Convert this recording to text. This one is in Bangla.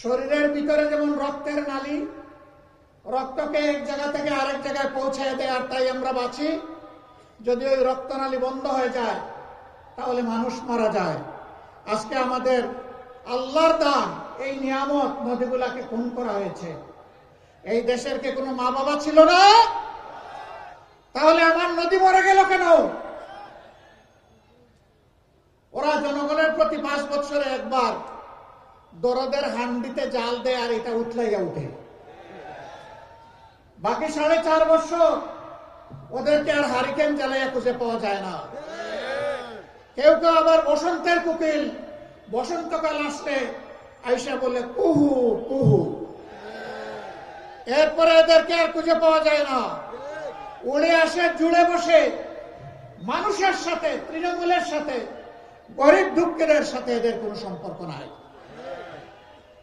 শরীরের ভিতরে যেমন রক্তের নালী, রক্তকে এক জায়গা থেকে আরেক জায়গায় পৌঁছায় দেয়, আর তাই আমরা বাঁচি। যদি ওই রক্তনালী বন্ধ হয়ে যায় তাহলে মানুষ মারা যায়। আজকে আমাদের আল্লাহর দান এই নিয়ামত নদীগুলাকে খুন করা হয়েছে। এই দেশের কি কোনো মা বাবা ছিল না? তাহলে আমার নদী মরে গেল কেন? ওরা জনগণের প্রতি 5 বছরে একবার দরদের হান্ডিতে জাল দেয়, আর এটা উঠলাইয়া উঠে। বাকি 4.5 বছর ওদেরকে আর হারিকেন জ্বালাইয়া খুঁজে পাওয়া যায় না। কেউ কেউ আবার বসন্তের কোকিল, বসন্তকাল আসলে আইসা বলে কুহু কুহু, এরপরে এদেরকে আর খুঁজে পাওয়া যায় না। উড়ে আসে, জুড়ে বসে মানুষের সাথে, তৃণমূলের সাথে, গরিব দুঃখীদের সাথে এদের কোনো সম্পর্ক নাই।